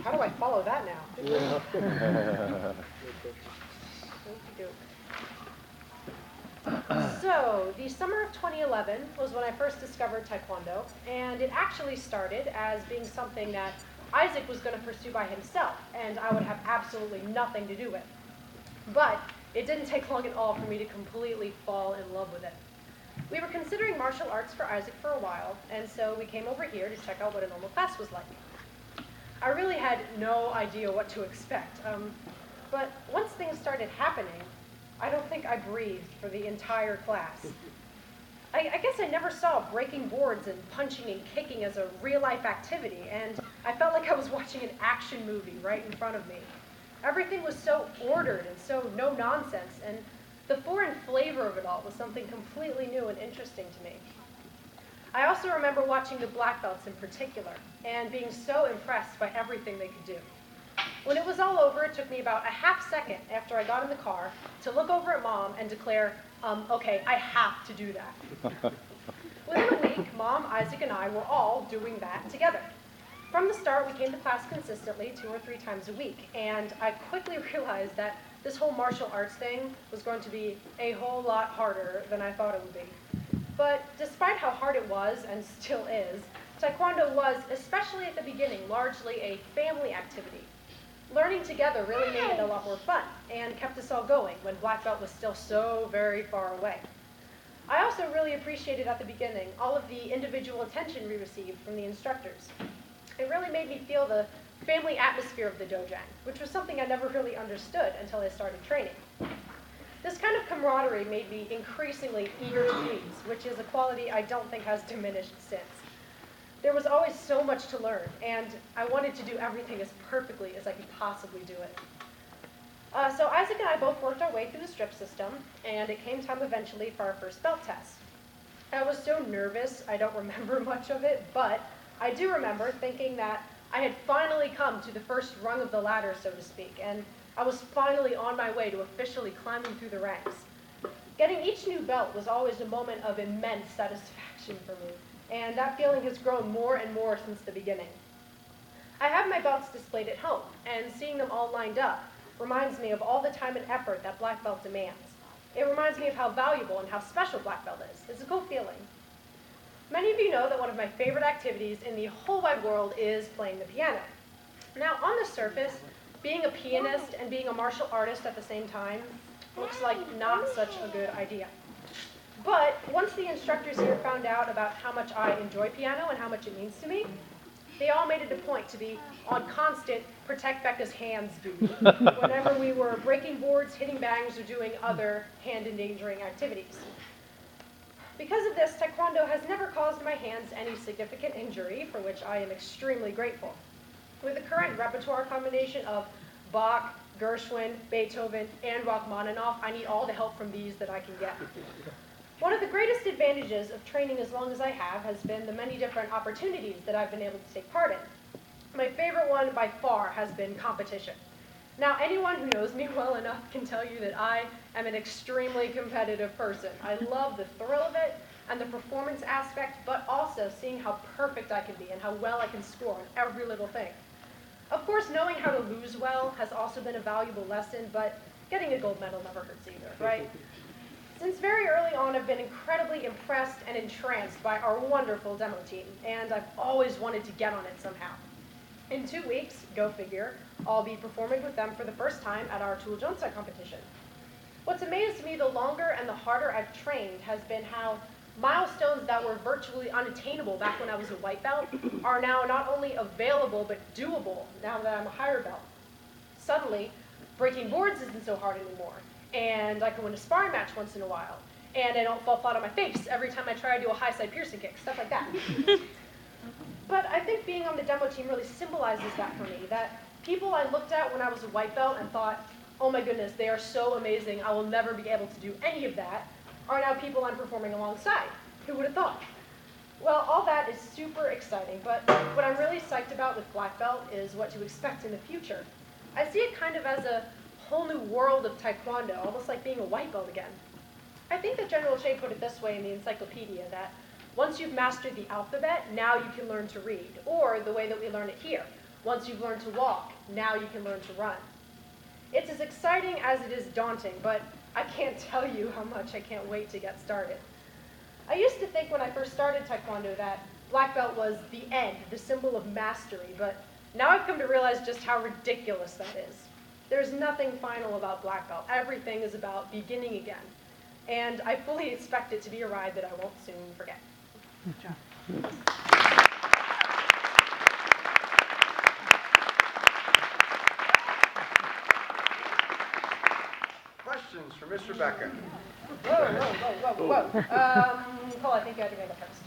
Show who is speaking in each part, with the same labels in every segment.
Speaker 1: how do I follow that now?
Speaker 2: Yeah.
Speaker 1: So, the summer of 2011 was when I first discovered Taekwondo, and it actually started as being something that Isaac was going to pursue by himself, and I would have absolutely nothing to do with. But it didn't take long at all for me to completely fall in love with it. We were considering martial arts for Isaac for a while, and so we came over here to check out what a normal class was like. I really had no idea what to expect, but once things started happening, I don't think I breathed for the entire class. I guess I never saw breaking boards and punching and kicking as a real-life activity, and I felt like I was watching an action movie right in front of me. Everything was so ordered and so no-nonsense, and the foreign flavor of it all was something completely new and interesting to me. I also remember watching the black belts in particular, and being so impressed by everything they could do. When it was all over, it took me about a half second after I got in the car to look over at Mom and declare, okay, I have to do that. Within a week, Mom, Isaac, and I were all doing that together. From the start, we came to class consistently 2 or 3 times a week, and I quickly realized that this whole martial arts thing was going to be a whole lot harder than I thought it would be. But despite how hard it was, and still is, Taekwondo was, especially at the beginning, largely a family activity. Learning together really made it a lot more fun and kept us all going when black belt was still so very far away. I also really appreciated at the beginning all of the individual attention we received from the instructors. It really made me feel the family atmosphere of the dojang, which was something I never really understood until I started training. This kind of camaraderie made me increasingly eager to please, which is a quality I don't think has diminished since. There was always so much to learn, and I wanted to do everything as perfectly as I could possibly do it. So Isaac and I both worked our way through the strip system, and it came time eventually for our first belt test. I was so nervous, I don't remember much of it, but I do remember thinking that I had finally come to the first rung of the ladder, so to speak, and I was finally on my way to officially climbing through the ranks. Getting each new belt was always a moment of immense satisfaction for me, and that feeling has grown more and more since the beginning. I have my belts displayed at home, and seeing them all lined up reminds me of all the time and effort that black belt demands. It reminds me of how valuable and how special black belt is. It's a cool feeling. Many of you know that one of my favorite activities in the whole wide world is playing the piano. Now, on the surface, being a pianist and being a martial artist at the same time looks like not such a good idea. But once the instructors here found out about how much I enjoy piano and how much it means to me, they all made it a point to be on constant protect Becca's hands duty whenever we were breaking boards, hitting bangs, or doing other hand-endangering activities. Because of this, Taekwondo has never caused my hands any significant injury, for which I am extremely grateful. With the current repertoire combination of Bach, Gershwin, Beethoven, and Rachmaninoff, I need all the help from these that I can get. One of the greatest advantages of training as long as I have has been the many different opportunities that I've been able to take part in. My favorite one by far has been competition. Now, anyone who knows me well enough can tell you that I am an extremely competitive person. I love the thrill of it and the performance aspect, but also seeing how perfect I can be and how well I can score on every little thing. Of course, knowing how to lose well has also been a valuable lesson, but getting a gold medal never hurts either, right? Since very early on, I've been incredibly impressed and entranced by our wonderful demo team, and I've always wanted to get on it somehow. In 2 weeks, go figure, I'll be performing with them for the first time at our Tuljonsa competition. What's amazed me the longer and the harder I've trained has been how milestones that were virtually unattainable back when I was a white belt are now not only available but doable now that I'm a higher belt. Suddenly, breaking boards isn't so hard anymore, and I can win a sparring match once in a while, and I don't fall flat on my face every time I try to do a high side piercing kick, stuff like that. But I think being on the demo team really symbolizes that for me, that people I looked at when I was a white belt and thought, oh my goodness, they are so amazing, I will never be able to do any of that, are now people I'm performing alongside. Who would have thought? Well, all that is super exciting, but what I'm really psyched about with black belt is what to expect in the future. I see it kind of as a whole new world of Taekwondo, almost like being a white belt again. I think that General Shea put it this way in the encyclopedia, that once you've mastered the alphabet, now you can learn to read, or the way that we learn it here. Once you've learned to walk, now you can learn to run. It's as exciting as it is daunting, but I can't tell you how much I can't wait to get started. I used to think when I first started Taekwondo that black belt was the end, the symbol of mastery, but now I've come to realize just how ridiculous that is. There's nothing final about black belt. Everything is about beginning again. And I fully expect it to be a ride that I won't soon forget. Good job.
Speaker 3: Questions for Miss Rebekah?
Speaker 1: Whoa. Cole, I think you had to go first.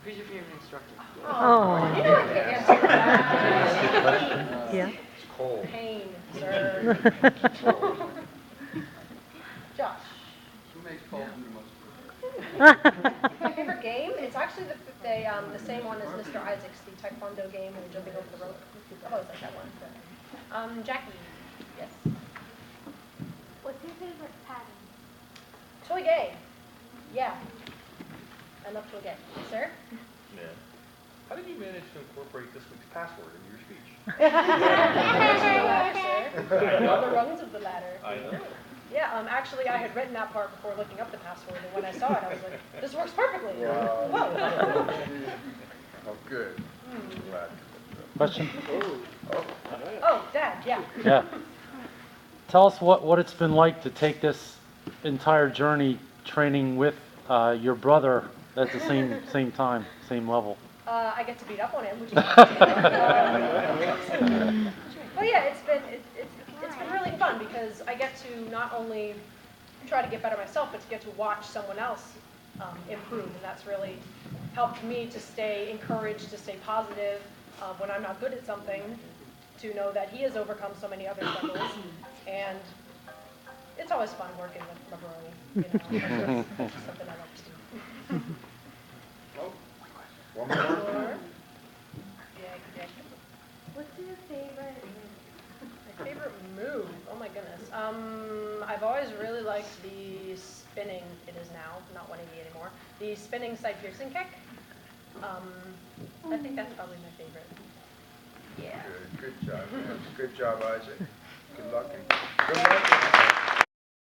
Speaker 4: Who's your favorite instructor?
Speaker 1: Oh. You know I can't answer that.
Speaker 5: Yeah.
Speaker 3: It's cold.
Speaker 1: Pain, sir. Josh.
Speaker 3: Who makes Paul do the most?
Speaker 1: My favorite game? It's actually the same one as Mr. Isaac's, the Taekwondo game where you're jumping over the rope. I've always liked that one. Jackie. Yes.
Speaker 6: What's your favorite pattern?
Speaker 1: Toy-gay. Yeah. I love toy-gay. Sir?
Speaker 2: Yeah. How did you manage to incorporate this week's password into your speech?
Speaker 1: All the rungs of the ladder.
Speaker 2: I know.
Speaker 1: Yeah, actually I had written that part before looking up the password, and when I saw it, I was like, this works perfectly.
Speaker 3: Wow.
Speaker 1: Whoa.
Speaker 3: Oh, good. Glad.
Speaker 7: Question?
Speaker 1: Oh, Dad, yeah.
Speaker 7: Yeah. Tell us what it's been like to take this entire journey training with your brother at the same time, same level.
Speaker 1: I get to beat up on him, which is well, yeah, it's been really fun because I get to not only try to get better myself, but to get to watch someone else improve, and that's really helped me to stay encouraged, to stay positive when I'm not good at something, to know that he has overcome so many other struggles, and it's always fun working with Mabroni, you know, that's just something I like to do.
Speaker 3: Oh, one more.
Speaker 1: Or,
Speaker 6: What's your favorite?
Speaker 1: my favorite move? Oh my goodness. I've always really liked the spinning, it is now, not 180 anymore, the spinning side piercing kick. I think that's probably my favorite. Yeah.
Speaker 3: Good job, man. Good job, Isaac. Good luck. And good luck.